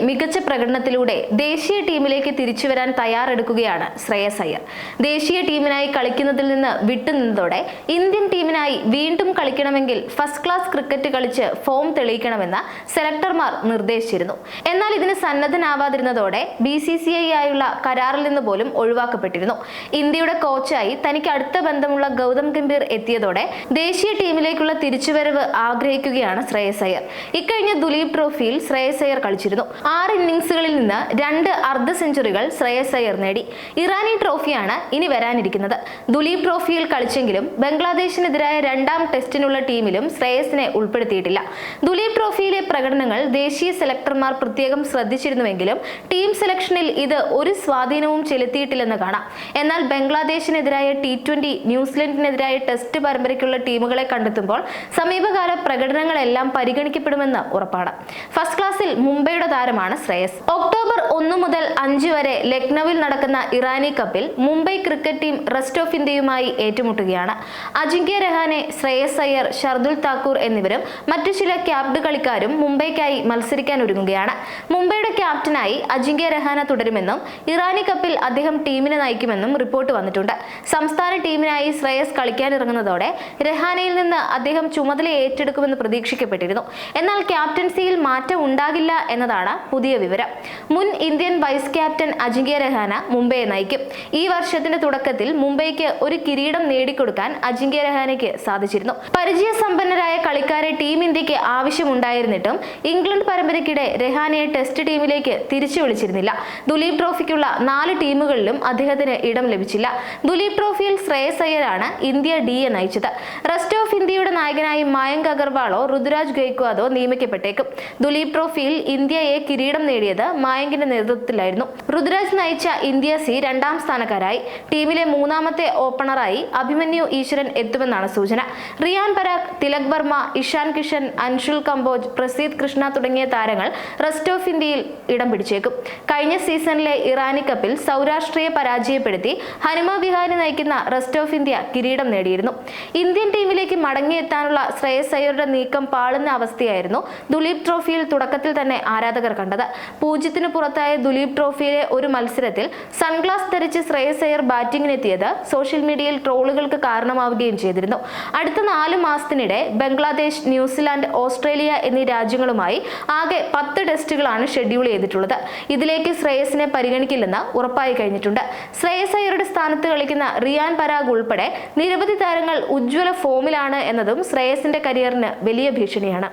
മികച്ച പ്രകടനത്തിലൂടെ ദേശീയ ടീമിലേക്ക് തിരിച്ചുവരാൻ തയ്യാറെടുക്കുകയാണ് ശ്രേയസ് അയ്യർ. ദേശീയ ടീമിനായി കളിക്കുന്നതിൽ നിന്ന് വിട്ടുനിന്നതോടെ ഇന്ത്യൻ ടീമിനായി വീണ്ടും കളിക്കണമെങ്കിൽ ഫസ്റ്റ് ക്ലാസ് ക്രിക്കറ്റ് കളിച്ച് ഫോം തെളിയിക്കണമെന്ന് സെലക്ടർമാർ നിർദ്ദേശിച്ചിരുന്നു. എന്നാൽ ഇതിന് സന്നദ്ധനാവാതിരുന്നതോടെ BCCI ആയുള്ള കരാറിൽ നിന്ന് പോലും ഒഴിവാക്കപ്പെട്ടിരുന്നു. ഇന്ത്യയുടെ കോച്ചായി തനിക്ക് അടുത്ത ബന്ധമുള്ള ഗൗതം ഗംഭീർ എത്തിയതോടെ ദേശീയ ടീമിലേക്കുള്ള തിരിച്ചുവരവ് ആഗ്രഹിക്കുകയാണ് ശ്രേയസ് അയ്യർ. ഇക്കഴിഞ്ഞ ദുലീപ് ട്രോഫിയിൽ ശ്രേയസ് അയ്യർ കളിച്ചിരുന്നു. 6 ഇന്നിംഗ്സുകളിൽ നിന്ന് 2 അർദ്ധ സെഞ്ചുറികൾ ശ്രേയസ് അയ്യർ നേടി. ഇറാനി ട്രോഫിയാണ് ഇനി വരാനിരിക്കുന്നത്. ദുലീപ് ട്രോഫിയിൽ കളിച്ചെങ്കിലും ബംഗ്ലാദേശിനെതിരായ 2ാം ടെസ്റ്റിനുള്ള ടീമിലും ശ്രേയസിനെ ഉൾപ്പെടുത്തിയിട്ടില്ല. ദുലീപ് ട്രോഫിയിലെ പ്രകടനങ്ങൾ ദേശീയ സെലക്ടർമാർ പ്രത്യേകം ശ്രദ്ധിച്ചിരുന്നുവെങ്കിലും ടീം സെലക്ഷനിൽ ഇത് ഒരു സ്വാധീനവും ചെലുത്തിയിട്ടില്ലെന്ന് കാണാം. എന്നാൽ ബംഗ്ലാദേശിനെതിരായ T20, ന്യൂസിലൻഡിനെതിരായ ടെസ്റ്റ് പരമ്പരയ്ക്കുള്ള ടീമുകളെ കണ്ടെത്തുമ്പോൾ സമീപകാല പ്രകടനങ്ങളെല്ലാം പരിഗണിക്കപ്പെടുമെന്ന് ഉറപ്പാണ്. ഫസ്റ്റ് ക്ലാസിൽ മുംബൈയുടെ താരമാണ് ശ്രേയസ്. ഒക്ടോബർ 1 മുതൽ 5 വരെ ലക്നൌവിൽ നടക്കുന്ന ഇറാനി കപ്പിൽ Mumbai cricket team rest of ഇന്ത്യയുമായി ഏറ്റുമുട്ടുകയാണ്. അജിങ്ക്യ രഹാനെ, ശ്രേയസ് അയ്യർ, ഷർദുൽ താക്കൂർ എന്നിവരും മറ്റു ചില ക്യാപ്ഡ് കളിക്കാരും മുംബൈക്കായി മത്സരിക്കാൻ ഒരുങ്ങുകയാണ്. മുംബൈയുടെ ക്യാപ്റ്റനായി അജിങ്ക്യ രഹാന തുടരുമെന്നും ഇറാനി കപ്പിൽ അദ്ദേഹം ടീമിനെ നയിക്കുമെന്നും റിപ്പോർട്ട് വന്നിട്ടുണ്ട്. സംസ്ഥാന ടീമിനായി ശ്രേയസ് കളിക്കാനിറങ്ങുന്നതോടെ രഹാനയിൽ നിന്ന് അദ്ദേഹം ചുമതല ഏറ്റെടുക്കുമെന്ന് പ്രതീക്ഷിക്കപ്പെട്ടിരുന്നു. എന്നാൽ ക്യാപ്റ്റൻസിയിൽ മാറ്റം ഉണ്ടാകില്ല എന്നതാണ് പുതിയ വിവരം. മുൻ Indian vice captain Ajinkya Rahane മുംബൈയെ നയിക്കും. ഈ വർഷത്തിന്റെ തുടക്കത്തിൽ മുംബൈക്ക് ഒരു കിരീടം നേടിക്കൊടുക്കാൻ അജിങ്ക്യ രഹാനയ്ക്ക് സാധിച്ചിരുന്നു. പരിചയസമ്പന്നരായ കളിക്കാരെ ടീം ഇന്ത്യക്ക് ആവശ്യമുണ്ടായിരുന്നിട്ടും ഇംഗ്ലണ്ട് പരമ്പരയ്ക്കിടെ രഹാനയെ ടെസ്റ്റ് ടീമിലേക്ക് തിരിച്ചു വിളിച്ചിരുന്നില്ല. ദുലീപ് ട്രോഫിക്കുള്ള 4 ടീമുകളിലും അദ്ദേഹത്തിന് ഇടം ലഭിച്ചില്ല. ദുലീപ് ട്രോഫിയിൽ ശ്രേയസ് അയ്യരാണ് ഇന്ത്യ Dയെ നയിച്ചത്. റെസ്റ്റ് ഓഫ് ഇന്ത്യയുടെ നായകനായി മയങ്ക് അഗർവാളോ ഋതുരാജ് ഗെയ്ക്വാദോ നിയമിക്കപ്പെട്ടേക്കും. ദുലീപ് ട്രോഫിയിൽ ഇന്ത്യയെ കിരീടം നേടിയത് മയങ്കിന്റെ നേതൃത്വത്തിലായിരുന്നു. ഋതുരാജ് നയിച്ച ഇന്ത്യ C 2ാം സ്ഥാനക്കാരായി. ടീമിലെ 3ാമത്തെ ഓപ്പണറായി അഭിമന്യു ഈശ്വരൻ എത്തുമെന്നാണ് സൂചന. റിയാൻ പരാഗ്, തിലക് വർമ്മ, ഇഷാൻ കിഷൻ, അൻഷുൽ കംബോജ്, പ്രസീദ് കൃഷ്ണ തുടങ്ങിയ താരങ്ങൾ റെസ്റ്റ് ഓഫ് ഇന്ത്യയിൽ ഇടം പിടിച്ചേക്കും. കഴിഞ്ഞ സീസണിലെ ഇറാനി കപ്പിൽ സൗരാഷ്ട്രയെ പരാജയപ്പെടുത്തി ഹനുമ വിഹാരി നയിക്കുന്ന റെസ്റ്റ് ഓഫ് ഇന്ത്യ കിരീടം നേടിയിരുന്നു. ഇന്ത്യൻ ടീമിലേക്ക് മടങ്ങിയെത്താനുള്ള ശ്രേയസ് അയ്യരുടെ നീക്കം പാളുന്ന അവസ്ഥയായിരുന്നു ദുലീപ് ട്രോഫിയിൽ തുടക്കത്തിൽ തന്നെ ആരാധകർ കണ്ടത്. 0-ന് പുറത്തായ ദുലീപ് ട്രോഫിയിലെ ഒരു മത്സരത്തിൽ സൺഗ്ലാസ് ധരിച്ച് ശ്രേയസ് അയ്യർ ബാറ്റിംഗിനെത്തിയത് സോഷ്യൽ മീഡിയയിൽ ട്രോളുകൾക്ക് കാരണമാവുകയും ചെയ്തിരുന്നു. അടുത്ത 4 മാസത്തിനിടെ ബംഗ്ലാദേശ്, ന്യൂസിലാൻഡ്, ഓസ്ട്രേലിയ എന്നീ രാജ്യങ്ങളുമായി ആകെ 10 ടെസ്റ്റുകളാണ് ഷെഡ്യൂൾ ചെയ്തിട്ടുള്ളത്. ഇതിലേക്ക് ശ്രേയസിനെ പരിഗണിക്കില്ലെന്ന് ഉറപ്പായി കഴിഞ്ഞിട്ടുണ്ട്. ശ്രേയസ് അയ്യരുടെ സ്ഥാനത്ത് കളിക്കുന്ന റിയാൻ പരാഗ് ഉൾപ്പെടെ നിരവധി താരങ്ങൾ ഉജ്ജ്വല ഫോമിലാണ് എന്നതും ശ്രേയസിന്റെ കരിയറിന് വലിയ ഭീഷണിയാണ്.